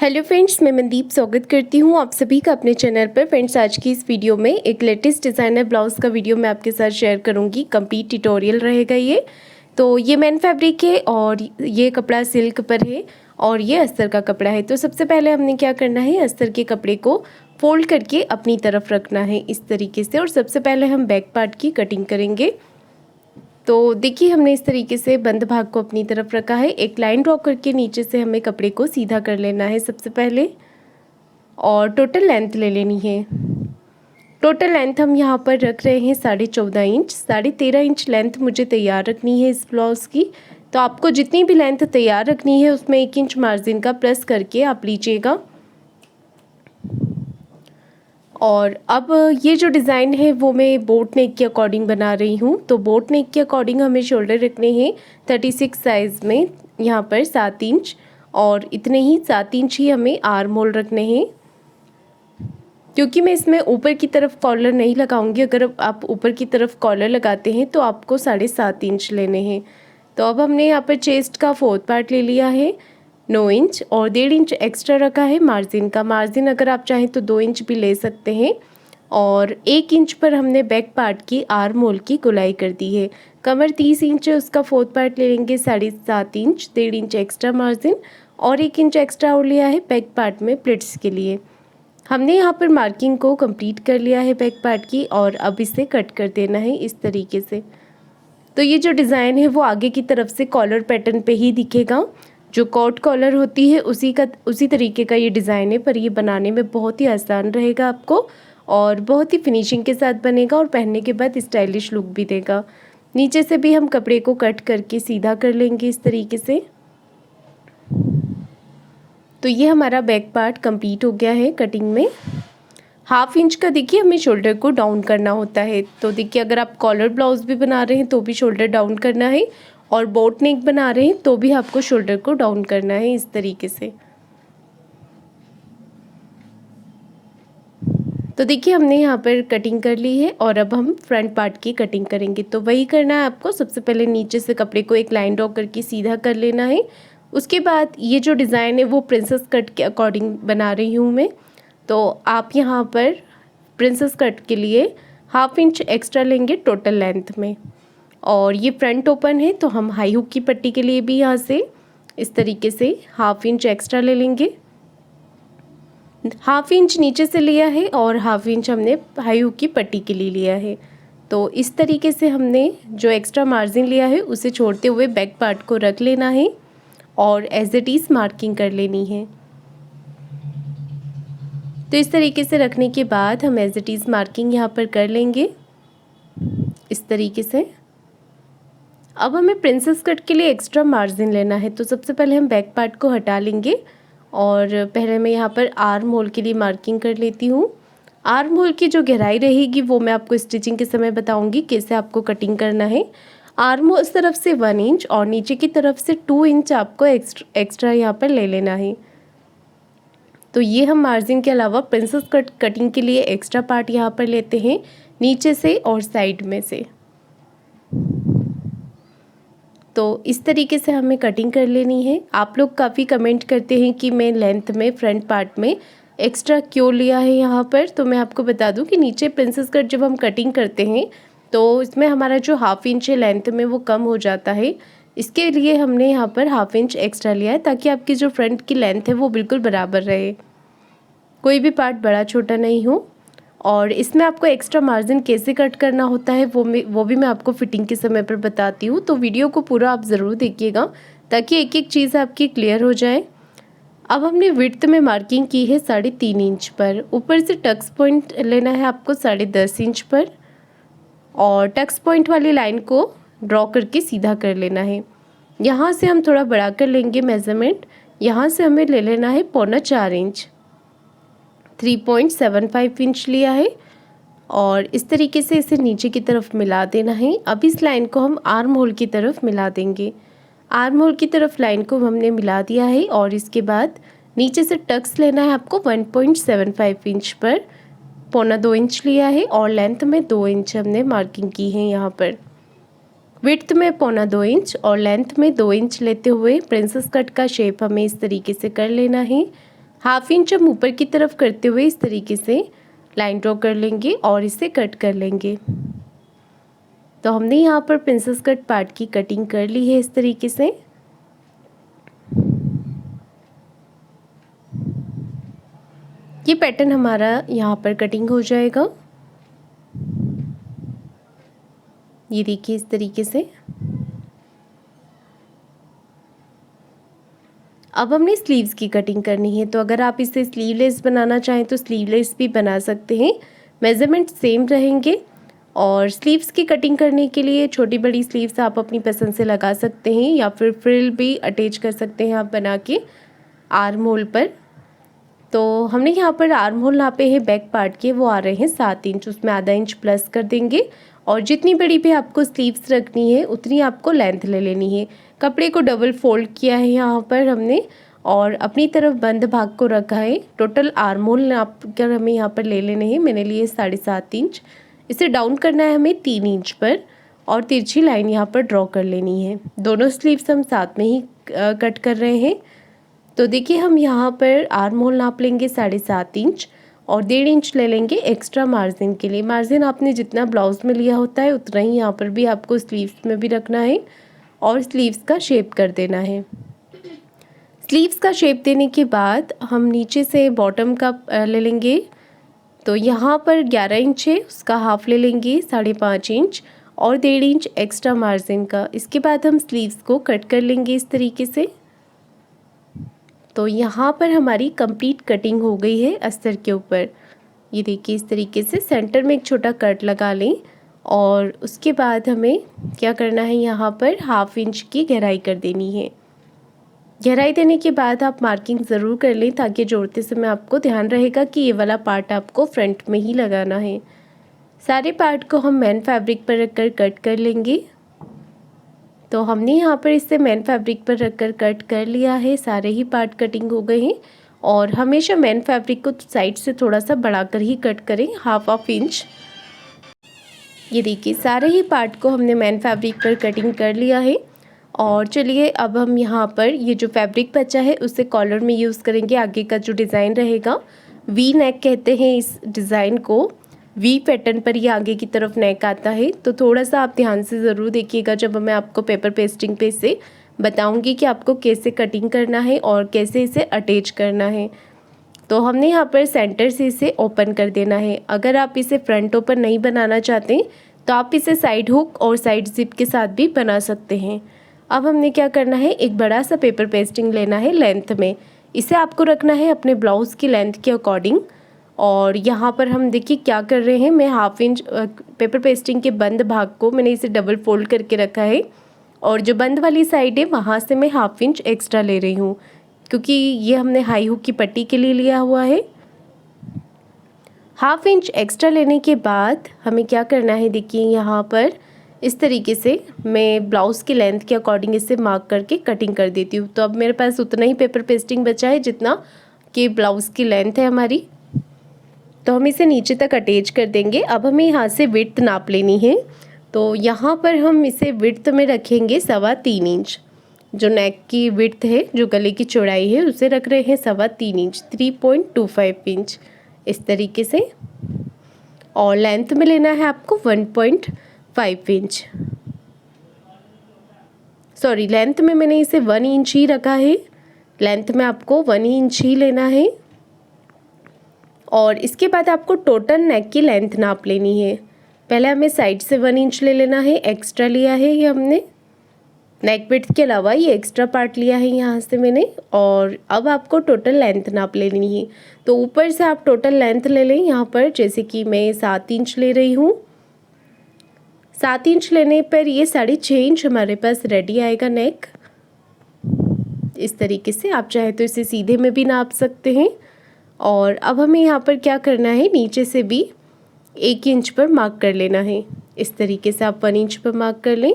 Hello friends, मैं मनदीप स्वागत करती हूँ आप सभी का अपने चैनल पर। फ्रेंड्स, आज की इस वीडियो में एक लेटेस्ट डिज़ाइनर ब्लाउज़ का वीडियो मैं आपके साथ शेयर करूँगी। कंप्लीट ट्यूटोरियल रहेगा ये। तो ये मैन फैब्रिक है और ये कपड़ा सिल्क पर है और ये अस्तर का कपड़ा है। तो सबसे पहले हमने क्या करना है, अस्तर के कपड़े को फोल्ड करके अपनी तरफ रखना है इस तरीके से। और सबसे पहले हम बैक पार्ट की कटिंग करेंगे। तो देखिए, हमने इस तरीके से बंद भाग को अपनी तरफ रखा है। एक लाइन ड्रॉ करके नीचे से हमें कपड़े को सीधा कर लेना है सबसे पहले, और टोटल लेंथ ले लेनी है। टोटल लेंथ हम यहाँ पर रख रहे हैं 14.5 इंच। 13.5 इंच लेंथ मुझे तैयार रखनी है इस ब्लाउज़ की। तो आपको जितनी भी लेंथ तैयार रखनी है उसमें 1 इंच मार्जिन का प्लस करके आप लीजिएगा। और अब ये जो डिज़ाइन है वो मैं बोट नेक के अकॉर्डिंग बना रही हूँ। तो बोट नेक के अकॉर्डिंग हमें शोल्डर रखने हैं 36 साइज़ में, यहाँ पर 7 इंच, और इतने ही 7 इंच ही हमें आर्म होल रखने हैं। क्योंकि मैं इसमें ऊपर की तरफ कॉलर नहीं लगाऊंगी। अगर आप ऊपर की तरफ कॉलर लगाते हैं तो आपको 7.5 इंच लेने हैं। तो अब हमने यहाँ पर चेस्ट का 4th पार्ट ले लिया है 9 इंच, और 1.5 इंच एक्स्ट्रा रखा है मार्जिन का। मार्जिन अगर आप चाहें तो 2 इंच भी ले सकते हैं। और 1 इंच पर हमने बैक पार्ट की आर्म होल की गोलाई कर दी है। कमर 30 इंच है, उसका 4th पार्ट ले लेंगे 7.5 इंच, 1.5 इंच एक्स्ट्रा मार्जिन, और 1 इंच एक्स्ट्रा और लिया है बैक पार्ट में प्लिट्स के लिए। हमने यहाँ पर मार्किंग को कंप्लीट कर लिया है बैक पार्ट की, और अब इसे कट कर देना है इस तरीके से। तो ये जो डिज़ाइन है वो आगे की तरफ से कॉलर पैटर्न पे ही दिखेगा। जो कॉट कॉलर होती है उसी तरीके का ये डिज़ाइन है, पर ये बनाने में बहुत ही आसान रहेगा आपको, और बहुत ही फिनिशिंग के साथ बनेगा, और पहनने के बाद स्टाइलिश लुक भी देगा। नीचे से भी हम कपड़े को कट करके सीधा कर लेंगे इस तरीके से। तो ये हमारा बैक पार्ट कंप्लीट हो गया है कटिंग में। 1/2 इंच का देखिए हमें शोल्डर को डाउन करना होता है। तो देखिए, अगर आप कॉलर ब्लाउज भी बना रहे हैं तो भी शोल्डर डाउन करना है, और बोट नेक बना रहे हैं तो भी आपको शोल्डर को डाउन करना है इस तरीके से। तो देखिए, हमने यहाँ पर कटिंग कर ली है, और अब हम फ्रंट पार्ट की कटिंग करेंगे। तो वही करना है आपको। सबसे पहले नीचे से कपड़े को एक लाइन ड्रॉ करके सीधा कर लेना है। उसके बाद ये जो डिज़ाइन है वो प्रिंसेस कट के अकॉर्डिंग बना रही हूँ मैं। तो आप यहाँ पर प्रिंसेस कट के लिए 1/2 इंच एक्स्ट्रा लेंगे टोटल लेंथ में। और ये फ्रंट ओपन है तो हम हाई हुक की पट्टी के लिए भी यहाँ से इस तरीके से 1/2 इंच एक्स्ट्रा ले लेंगे। 1/2 इंच नीचे से लिया है और 1/2 इंच हमने हाई हुक की पट्टी के लिए लिया है। तो इस तरीके से हमने जो एक्स्ट्रा मार्जिन लिया है उसे छोड़ते हुए बैक पार्ट को रख लेना है, और एज इट इज़ मार्किंग कर लेनी है। तो इस तरीके से रखने के बाद हम एज इट इज़ मार्किंग यहाँ पर कर लेंगे इस तरीके से। अब हमें प्रिंसेस कट के लिए एक्स्ट्रा मार्जिन लेना है। तो सबसे पहले हम बैक पार्ट को हटा लेंगे, और पहले मैं यहाँ पर आर्म होल के लिए मार्किंग कर लेती हूँ। आर्म होल की जो गहराई रहेगी वो मैं आपको स्टिचिंग के समय बताऊँगी कैसे आपको कटिंग करना है। आर्म होल तरफ से 1 इंच और नीचे की तरफ से 2 इंच आपको एक्स्ट्रा यहाँ पर ले लेना है। तो ये हम मार्जिन के अलावा प्रिंसेस कटिंग के लिए एक्स्ट्रा पार्ट यहाँ पर लेते हैं नीचे से और साइड में से। तो इस तरीके से हमें कटिंग कर लेनी है। आप लोग काफ़ी कमेंट करते हैं कि मैं लेंथ में फ्रंट पार्ट में एक्स्ट्रा क्यों लिया है यहाँ पर। तो मैं आपको बता दूं कि नीचे प्रिंसेस कट जब हम कटिंग करते हैं तो इसमें हमारा जो 1/2 इंच है लेंथ में वो कम हो जाता है। इसके लिए हमने यहाँ पर 1/2 इंच एक्स्ट्रा लिया है, ताकि आपकी जो फ्रंट की लेंथ है वो बिल्कुल बराबर रहे, कोई भी पार्ट बड़ा छोटा नहीं हो। और इसमें आपको एक्स्ट्रा मार्जिन कैसे कट करना होता है वो भी मैं आपको फिटिंग के समय पर बताती हूँ। तो वीडियो को पूरा आप ज़रूर देखिएगा ताकि एक एक चीज़ आपकी क्लियर हो जाए। अब हमने विड्थ में मार्किंग की है 3.5 इंच पर। ऊपर से टक्स पॉइंट लेना है आपको 10.5 इंच पर, और टक्स पॉइंट वाली लाइन को ड्रॉ करके सीधा कर लेना है। यहाँ से हम थोड़ा बढ़ा कर लेंगे मेज़रमेंट। यहाँ से हमें ले लेना है 3.25 इंच, 3.75 इंच लिया है, और इस तरीके से इसे नीचे की तरफ मिला देना है। अब इस लाइन को हम आर्म होल की तरफ मिला देंगे। आर्म होल की तरफ लाइन को हमने मिला दिया है, और इसके बाद नीचे से टक्स लेना है आपको 1.75 इंच पर। 1.25 इंच लिया है, और लेंथ में 2 इंच हमने मार्किंग की है यहाँ पर। विड्थ में 1.25 इंच और लेंथ में 2 इंच लेते हुए प्रिंसेस कट का शेप हमें इस तरीके से कर लेना है। हाफ इंच हम ऊपर की तरफ करते हुए इस तरीके से लाइन ड्रॉ कर लेंगे और इसे कट कर लेंगे। तो हमने यहाँ पर प्रिंसेस कट पार्ट की कटिंग कर ली है इस तरीके से। ये पैटर्न हमारा यहाँ पर कटिंग हो जाएगा। ये देखिए इस तरीके से। अब हमने स्लीव्स की कटिंग करनी है, तो अगर आप इसे स्लीवलेस बनाना चाहें तो स्लीवलेस भी बना सकते हैं, मेजरमेंट सेम रहेंगे। और स्लीव्स की कटिंग करने के लिए छोटी बड़ी स्लीव्स आप अपनी पसंद से लगा सकते हैं या फिर फ्रिल भी अटैच कर सकते हैं आप बना के आर्म होल पर। तो हमने यहाँ पर आर्म होल नापे हैं बैक पार्ट के, वो आ रहे हैं 7 इंच, उसमें आधा इंच प्लस कर देंगे। और जितनी बड़ी भी आपको स्लीव्स रखनी है उतनी आपको लेंथ ले लेनी है। कपड़े को डबल फोल्ड किया है यहाँ पर हमने और अपनी तरफ बंद भाग को रखा है। टोटल आर्म होल नाप कर हमें यहाँ पर ले लेने हैं। मैंने लिए 7.5 इंच। इसे डाउन करना है हमें 3 इंच पर और तिरछी लाइन यहाँ पर ड्रॉ कर लेनी है। दोनों स्लीव्स हम साथ में ही कट कर रहे हैं। तो देखिए हम यहाँ पर आर्म होल नाप लेंगे 7.5 इंच और 1.5 इंच ले लेंगे एक्स्ट्रा मार्जिन के लिए। मार्जिन आपने जितना ब्लाउज में लिया होता है उतना ही यहाँ पर भी आपको स्लीव्स में भी रखना है और स्लीव्स का शेप कर देना है। स्लीव्स का शेप देने के बाद हम नीचे से बॉटम का ले लेंगे। तो यहाँ पर 11 इंच है, उसका हाफ ले लेंगे 5.5 इंच और 1.5 इंच एक्स्ट्रा मार्जिन का। इसके बाद हम स्लीव्स को कट कर लेंगे इस तरीके से। तो यहाँ पर हमारी कंप्लीट कटिंग हो गई है अस्तर के ऊपर। ये देखिए इस तरीके से सेंटर में एक छोटा कट लगा लें और उसके बाद हमें क्या करना है, यहाँ पर हाफ इंच की गहराई कर देनी है। गहराई देने के बाद आप मार्किंग ज़रूर कर लें ताकि जोड़ते समय आपको ध्यान रहेगा कि ये वाला पार्ट आपको फ्रंट में ही लगाना है। सारे पार्ट को हम मेन फैब्रिक पर रखकर कट कर लेंगे। तो हमने यहाँ पर इसे मेन फैब्रिक पर रखकर कट कर लिया है। सारे ही पार्ट कटिंग हो गए हैं और हमेशा मेन फैब्रिक को साइड से थोड़ा सा बढ़ाकर ही कट करें, हाफ इंच। ये देखिए सारे ही पार्ट को हमने मेन फैब्रिक पर कटिंग कर लिया है। और चलिए अब हम यहाँ पर ये जो फैब्रिक बचा है उसे कॉलर में यूज़ करेंगे। आगे का जो डिज़ाइन रहेगा वी नेक कहते हैं इस डिज़ाइन को। वी पैटर्न पर ये आगे की तरफ नेक आता है। तो थोड़ा सा आप ध्यान से ज़रूर देखिएगा जब मैं आपको पेपर पेस्टिंग पे इसे बताऊंगी कि आपको कैसे कटिंग करना है और कैसे इसे अटैच करना है। तो हमने यहाँ पर सेंटर से इसे ओपन कर देना है। अगर आप इसे फ्रंट ओपन नहीं बनाना चाहते तो आप इसे साइड हुक और साइड जिप के साथ भी बना सकते हैं। अब हमने क्या करना है, एक बड़ा सा पेपर पेस्टिंग लेना है लेंथ में। इसे आपको रखना है अपने ब्लाउज़ की लेंथ के अकॉर्डिंग। और यहाँ पर हम देखिए क्या कर रहे हैं, मैं हाफ इंच पेपर पेस्टिंग के बंद भाग को मैंने इसे डबल फोल्ड करके रखा है और जो बंद वाली साइड है वहाँ से मैं हाफ इंच एक्स्ट्रा ले रही हूँ क्योंकि ये हमने हाई हुक की पट्टी के लिए लिया हुआ है। हाफ इंच एक्स्ट्रा लेने के बाद हमें क्या करना है, देखिए यहाँ पर इस तरीके से मैं ब्लाउज़ की लेंथ के अकॉर्डिंग इसे मार्क करके कटिंग कर देती हूँ। तो अब मेरे पास उतना ही पेपर पेस्टिंग बचा है जितना कि ब्लाउज़ की लेंथ है हमारी। तो हम इसे नीचे तक अटैच कर देंगे। अब हमें यहाँ से विड्थ नाप लेनी है। तो यहाँ पर हम इसे विड्थ में रखेंगे 3.25 इंच। जो नेक की विड्थ है, जो गले की चौड़ाई है, उसे रख रहे हैं 3.25 इंच, 3.25 इंच इस तरीके से। और लेंथ में लेना है आपको 1.5 इंच। सॉरी, लेंथ में मैंने इसे 1 इंच ही रखा है। लेंथ में आपको 1 इंच ही लेना है। और इसके बाद आपको टोटल नेक की लेंथ नाप लेनी है। पहले हमें साइड से 1 इंच ले लेना है, एक्स्ट्रा लिया है ये हमने। नेक विड्थ के अलावा ये एक्स्ट्रा पार्ट लिया है यहाँ से मैंने। और अब आपको टोटल लेंथ नाप लेनी है। तो ऊपर से आप टोटल लेंथ ले लें। यहाँ पर जैसे कि मैं 7 इंच ले रही हूँ। 7 इंच लेने पर ये 6.5 इंच हमारे पास रेडी आएगा नेक। इस तरीके से आप चाहे तो इसे सीधे में भी नाप सकते हैं। और अब हमें यहाँ पर क्या करना है, नीचे से भी 1 इंच पर मार्क कर लेना है। इस तरीके से आप 1 इंच पर मार्क कर लें।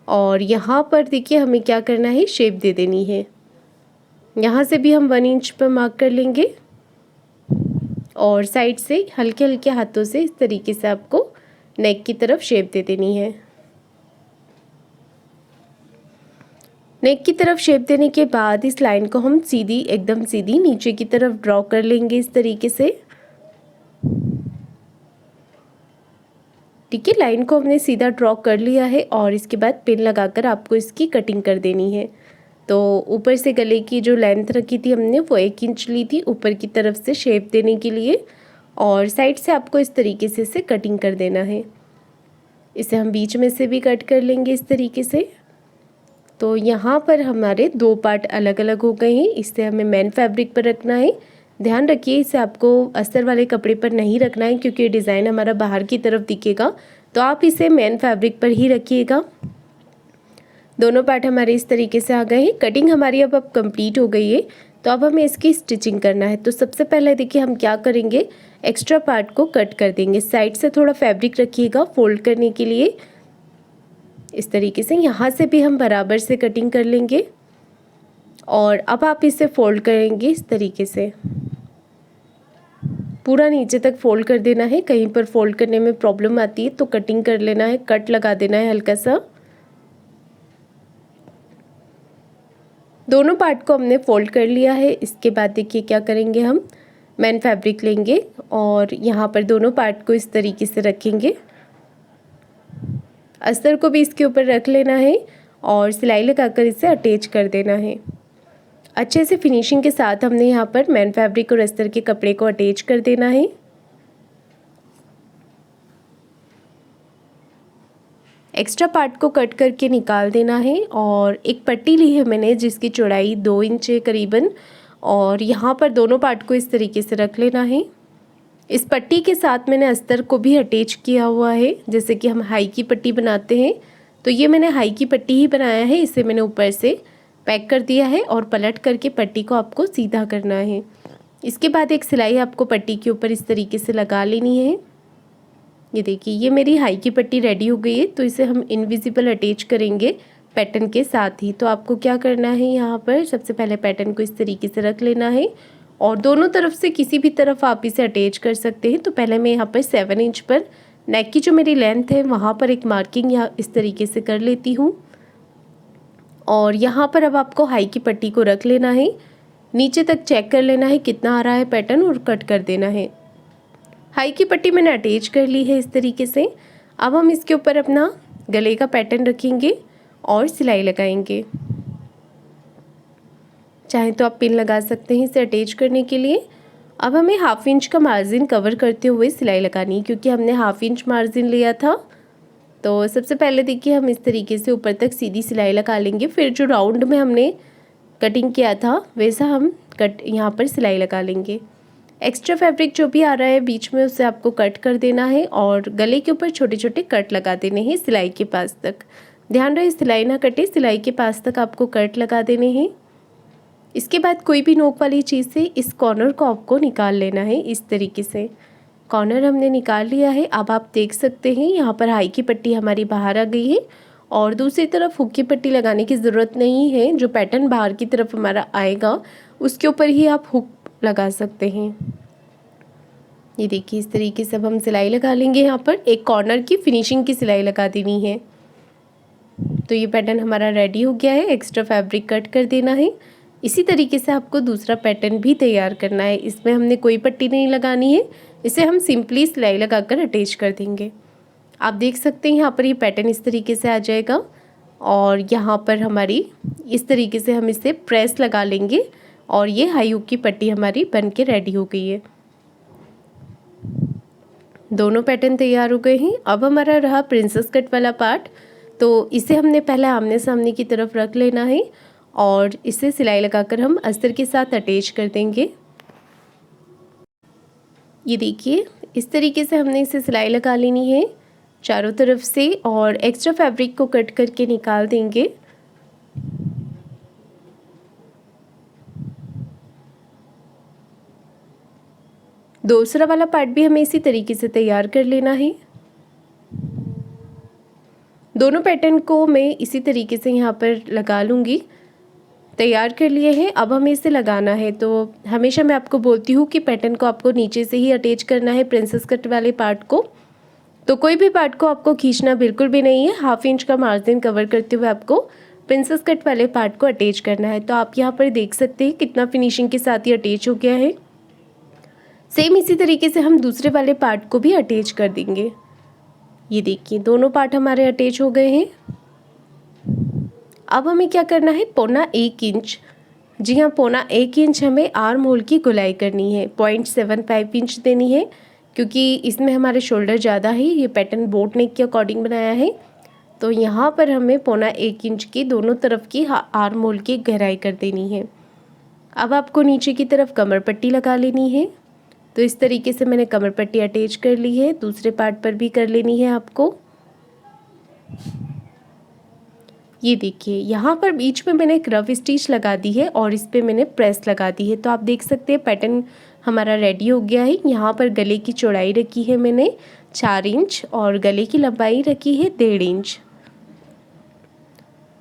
और यहाँ पर देखिए हमें क्या करना है, शेप दे देनी है। यहाँ से भी हम 1 इंच पर मार्क कर लेंगे और साइड से हल्के हल्के हाथों से इस तरीके से आपको नेक की तरफ शेप दे देनी है। नेक की तरफ शेप देने के बाद इस लाइन को हम सीधी, एकदम सीधी नीचे की तरफ ड्रॉ कर लेंगे इस तरीके से। ठीक है, लाइन को हमने सीधा ड्रॉ कर लिया है और इसके बाद पिन लगाकर आपको इसकी कटिंग कर देनी है। तो ऊपर से गले की जो लेंथ रखी थी हमने वो 1 इंच ली थी ऊपर की तरफ से शेप देने के लिए, और साइड से आपको इस तरीके से इसे कटिंग कर देना है। इसे हम बीच में से भी कट कर लेंगे इस तरीके से। तो यहाँ पर हमारे 2 पार्ट अलग अलग हो गए हैं। इसे हमें मेन फैब्रिक पर रखना है। ध्यान रखिए इसे आपको अस्तर वाले कपड़े पर नहीं रखना है क्योंकि डिज़ाइन हमारा बाहर की तरफ दिखेगा, तो आप इसे मेन फैब्रिक पर ही रखिएगा। दोनों पार्ट हमारे इस तरीके से आ गए हैं। कटिंग हमारी अब कंप्लीट हो गई है, तो अब हमें इसकी स्टिचिंग करना है। तो सबसे पहले देखिए हम क्या करेंगे, एक्स्ट्रा पार्ट को कट कर देंगे। साइड से थोड़ा फैब्रिक रखिएगा फोल्ड करने के लिए, इस तरीके से। यहाँ से भी हम बराबर से कटिंग कर लेंगे और अब आप इसे फोल्ड करेंगे इस तरीके से, पूरा नीचे तक फोल्ड कर देना है। कहीं पर फोल्ड करने में प्रॉब्लम आती है तो कटिंग कर लेना है, कट लगा देना है हल्का सा। दोनों पार्ट को हमने फोल्ड कर लिया है। इसके बाद देखिए क्या करेंगे, हम मेन फैब्रिक लेंगे और यहाँ पर दोनों पार्ट को इस तरीके से रखेंगे। अस्तर को भी इसके ऊपर रख लेना है और सिलाई लगाकर इसे अटैच कर देना है। अच्छे से फिनिशिंग के साथ हमने यहाँ पर मेन फैब्रिक और अस्तर के कपड़े को अटैच कर देना है। एक्स्ट्रा पार्ट को कट करके निकाल देना है और एक पट्टी ली है मैंने जिसकी चौड़ाई 2 इंच है करीबन, और यहाँ पर दोनों पार्ट को इस तरीके से रख लेना है। इस पट्टी के साथ मैंने अस्तर को भी अटैच किया हुआ है, जैसे कि हम हाई की पट्टी बनाते हैं, तो ये मैंने हाई की पट्टी ही बनाया है। इसे मैंने ऊपर से पैक कर दिया है और पलट करके पट्टी को आपको सीधा करना है। इसके बाद एक सिलाई आपको पट्टी के ऊपर इस तरीके से लगा लेनी है। ये देखिए ये मेरी हाई की पट्टी रेडी हो गई है, तो इसे हम इनविजिबल अटैच करेंगे पैटर्न के साथ ही। तो आपको क्या करना है, यहाँ पर सबसे पहले पैटर्न को इस तरीके से रख लेना है और दोनों तरफ से किसी भी तरफ आप इसे अटैच कर सकते हैं। तो पहले मैं यहाँ पर 7 इंच पर नेक की जो मेरी लेंथ है वहाँ पर एक मार्किंग यहाँ इस तरीके से कर लेती हूँ, और यहाँ पर अब आपको हाई की पट्टी को रख लेना है। नीचे तक चेक कर लेना है कितना आ रहा है पैटर्न और कट कर देना है। हाई की पट्टी मैंने अटैच कर ली है इस तरीके से। अब हम इसके ऊपर अपना गले का पैटर्न रखेंगे और सिलाई लगाएंगे। चाहे तो आप पिन लगा सकते हैं इसे अटैच करने के लिए। अब हमें 1/2 इंच का मार्जिन कवर करते हुए सिलाई लगानी है क्योंकि हमने 1/2 इंच मार्जिन लिया था। तो सबसे पहले देखिए हम इस तरीके से ऊपर तक सीधी सिलाई लगा लेंगे, फिर जो राउंड में हमने कटिंग किया था वैसा हम यहाँ पर सिलाई लगा लेंगे। एक्स्ट्रा फैब्रिक जो भी आ रहा है बीच में उसे आपको कट कर देना है और गले के ऊपर छोटे छोटे कट लगा देने हैं सिलाई के पास तक। ध्यान रहे सिलाई ना कटे, सिलाई के पास तक आपको कट लगा देने हैं। इसके बाद कोई भी नोक वाली चीज़ से इस कॉर्नर को आपको निकाल लेना है। इस तरीके से कॉर्नर हमने निकाल लिया है। अब आप देख सकते हैं यहाँ पर हाई की पट्टी हमारी बाहर आ गई है और दूसरी तरफ हुक की पट्टी लगाने की ज़रूरत नहीं है। जो पैटर्न बाहर की तरफ हमारा आएगा उसके ऊपर ही आप हुक लगा सकते हैं। ये देखिए इस तरीके से अब हम सिलाई लगा लेंगे। यहाँ पर एक कॉर्नर की फिनिशिंग की सिलाई लगा देनी है। तो ये पैटर्न हमारा रेडी हो गया है। एक्स्ट्रा फैब्रिक कट कर देना है। इसी तरीके से आपको दूसरा पैटर्न भी तैयार करना है। इसमें हमने कोई पट्टी नहीं लगानी है, इसे हम सिंपली सिलाई लगाकर अटैच कर देंगे। आप देख सकते हैं यहाँ पर ये पैटर्न इस तरीके से आ जाएगा और यहाँ पर हमारी इस तरीके से हम इसे प्रेस लगा लेंगे और ये हाई हुक की पट्टी हमारी बन के रेडी हो गई है। दोनों पैटर्न तैयार हो गए हैं। अब हमारा रहा प्रिंसेस कट वाला पार्ट, तो इसे हमने पहले आमने सामने की तरफ रख लेना है और इसे सिलाई लगाकर हम अस्तर के साथ अटैच कर देंगे। ये देखिए इस तरीके से हमने इसे सिलाई लगा लेनी है चारों तरफ से और एक्स्ट्रा फैब्रिक को कट करके निकाल देंगे। दूसरा वाला पार्ट भी हमें इसी तरीके से तैयार कर लेना है। दोनों पैटर्न को मैं इसी तरीके से यहाँ पर लगा लूँगी। तैयार कर लिए हैं, अब हमें इसे लगाना है। तो हमेशा मैं आपको बोलती हूँ कि पैटर्न को आपको नीचे से ही अटैच करना है प्रिंसेस कट वाले पार्ट को। तो कोई भी पार्ट को आपको खींचना बिल्कुल भी नहीं है। 1/2 इंच का मार्जिन कवर करते हुए आपको प्रिंसेस कट वाले पार्ट को अटैच करना है। तो आप यहाँ पर देख सकते हैं कितना फिनिशिंग के साथ ये अटैच हो गया है। सेम इसी तरीके से हम दूसरे वाले पार्ट को भी अटैच कर देंगे। ये देखिए दोनों पार्ट हमारे अटैच हो गए हैं। अब हमें क्या करना है, 1.25 इंच, जी हाँ 1.25 इंच हमें आर्म होल की गोलाई करनी है। 0.75 इंच देनी है क्योंकि इसमें हमारे शोल्डर ज़्यादा है। ये पैटर्न बोट नेक के अकॉर्डिंग बनाया है। तो यहाँ पर हमें 1.25 इंच की दोनों तरफ की आर्म होल की गहराई कर देनी है। अब आपको नीचे की तरफ कमर पट्टी लगा लेनी है। तो इस तरीके से मैंने कमर पट्टी अटैच कर ली है। दूसरे पार्ट पर भी कर लेनी है आपको। ये देखिए यहाँ पर बीच में मैंने एक रफ स्टिच लगा दी है और इस पे मैंने प्रेस लगा दी है। तो आप देख सकते हैं पैटर्न हमारा रेडी हो गया है। यहाँ पर गले की चौड़ाई रखी है मैंने 4 इंच और गले की लंबाई रखी है 1.5 इंच।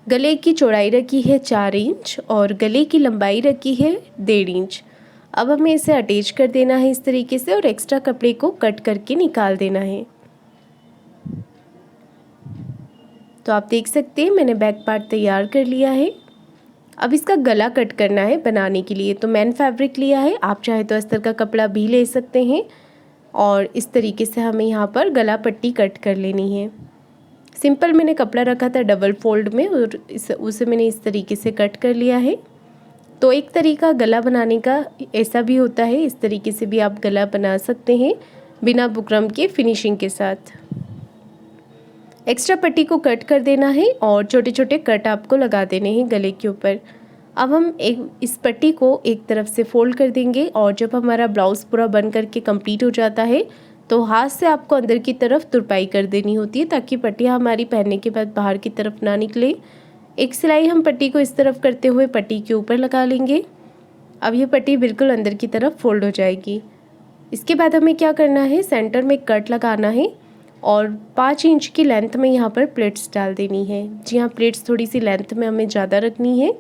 गले की चौड़ाई रखी है 4 इंच और गले की लंबाई रखी है 1.5 इंच। अब हमें इसे अटैच कर देना है इस तरीके से और एक्स्ट्रा कपड़े को कट करके निकाल देना है। तो आप देख सकते हैं मैंने बैक पार्ट तैयार कर लिया है। अब इसका गला कट करना है बनाने के लिए। तो मैंने फैब्रिक लिया है, आप चाहे तो अस्तर का कपड़ा भी ले सकते हैं और इस तरीके से हमें यहाँ पर गला पट्टी कट कर लेनी है। सिंपल मैंने कपड़ा रखा था डबल फोल्ड में और उसे मैंने इस तरीके से कट कर लिया है। तो एक तरीका गला बनाने का ऐसा भी होता है, इस तरीके से भी आप गला बना सकते हैं बिना बुकरम के फिनिशिंग के साथ। एक्स्ट्रा पट्टी को कट कर देना है और छोटे छोटे कट आपको लगा देने हैं गले के ऊपर। अब हम इस पट्टी को एक तरफ से फोल्ड कर देंगे और जब हमारा ब्लाउज़ पूरा बन करके कंप्लीट हो जाता है तो हाथ से आपको अंदर की तरफ तुरपाई कर देनी होती है ताकि पट्टियाँ हमारी पहनने के बाद बाहर की तरफ ना निकले। एक सिलाई हम पट्टी को इस तरफ करते हुए पट्टी के ऊपर लगा लेंगे। अब ये पट्टी बिल्कुल अंदर की तरफ फोल्ड हो जाएगी। इसके बाद हमें क्या करना है, सेंटर में कट लगाना है और 5 इंच की लेंथ में यहाँ पर प्लेट्स डाल देनी है। जी हाँ, प्लेट्स थोड़ी सी लेंथ में हमें ज़्यादा रखनी है।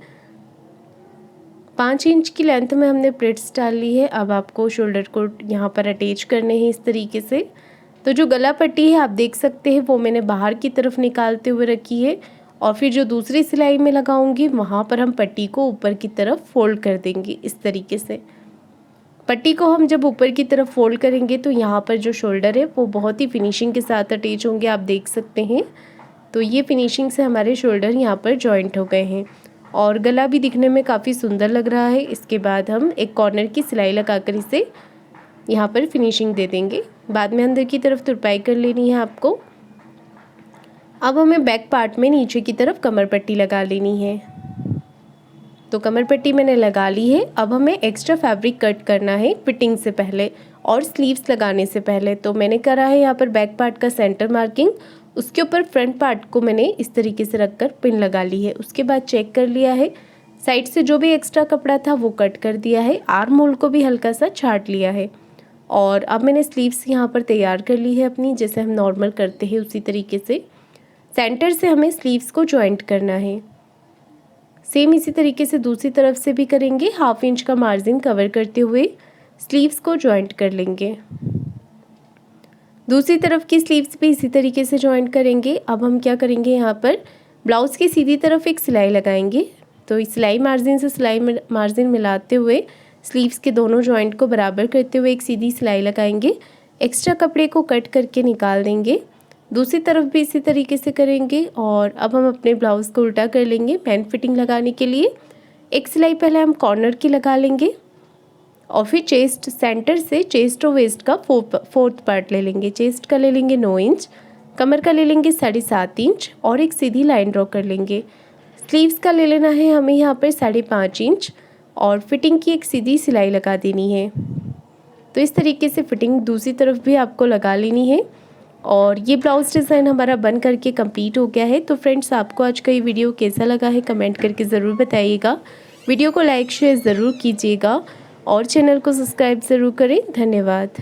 5 इंच की लेंथ में हमने प्लेट्स डाल ली है। अब आपको शोल्डर को यहाँ पर अटैच करने हैं इस तरीके से। तो जो गला पट्टी है आप देख सकते हैं वो मैंने बाहर की तरफ निकालते हुए रखी है और फिर जो दूसरी सिलाई में लगाऊंगी वहाँ पर हम पट्टी को ऊपर की तरफ फोल्ड कर देंगे इस तरीके से। पट्टी को हम जब ऊपर की तरफ फोल्ड करेंगे तो यहाँ पर जो शोल्डर है वो बहुत ही फिनिशिंग के साथ अटैच होंगे, आप देख सकते हैं। तो ये फिनिशिंग से हमारे शोल्डर यहाँ पर जॉइंट हो गए हैं और गला भी दिखने में काफ़ी सुंदर लग रहा है। इसके बाद हम एक कॉर्नर की सिलाई लगाकर इसे यहाँ पर फिनिशिंग दे देंगे। बाद में अंदर की तरफ तुरपाई कर लेनी है आपको। अब हमें बैक पार्ट में नीचे की तरफ कमर पट्टी लगा लेनी है। तो कमर पट्टी मैंने लगा ली है। अब हमें एक्स्ट्रा फैब्रिक कट करना है फिटिंग से पहले और स्लीव्स लगाने से पहले। तो मैंने करा है यहाँ पर बैक पार्ट का सेंटर मार्किंग, उसके ऊपर फ्रंट पार्ट को मैंने इस तरीके से रखकर पिन लगा ली है। उसके बाद चेक कर लिया है, साइड से जो भी एक्स्ट्रा कपड़ा था वो कट कर दिया है, आर्म होल को भी हल्का सा छाट लिया है और अब मैंने स्लीव्स यहाँ पर तैयार कर ली है अपनी, जैसे हम नॉर्मल करते हैं उसी तरीके से। सेंटर से हमें स्लीव्स को जॉइंट करना है। सेम इसी तरीके से दूसरी तरफ से भी करेंगे। 1/2 इंच का मार्जिन कवर करते हुए स्लीव्स को जॉइंट कर लेंगे। दूसरी तरफ की स्लीव्स भी इसी तरीके से जॉइंट करेंगे। अब हम क्या करेंगे, यहाँ पर ब्लाउज़ की सीधी तरफ एक सिलाई लगाएंगे। तो इस सिलाई मार्जिन से सिलाई मार्जिन मिलाते हुए स्लीव्स के दोनों जॉइंट को बराबर करते हुए एक सीधी सिलाई लगाएंगे। एक्स्ट्रा कपड़े को कट करके निकाल देंगे। दूसरी तरफ भी इसी तरीके से करेंगे और अब हम अपने ब्लाउज़ को उल्टा कर लेंगे। पैन फिटिंग लगाने के लिए एक सिलाई पहले हम कॉर्नर की लगा लेंगे और फिर चेस्ट, सेंटर से चेस्ट और वेस्ट का 4th पार्ट ले लेंगे। चेस्ट का ले लेंगे 9 इंच, कमर का ले लेंगे 7.5 इंच और एक सीधी लाइन ड्रॉ कर लेंगे। स्लीव्स का ले लेना है हमें यहाँ पर 5.5 इंच और फिटिंग की एक सीधी सिलाई लगा देनी है। तो इस तरीके से फिटिंग दूसरी तरफ भी आपको लगा लेनी है और ये ब्लाउज़ डिज़ाइन हमारा बन करके कंप्लीट हो गया है। तो फ्रेंड्स, आपको आज का ये वीडियो कैसा लगा है कमेंट करके ज़रूर बताइएगा। वीडियो को लाइक शेयर ज़रूर कीजिएगा और चैनल को सब्सक्राइब ज़रूर करें। धन्यवाद।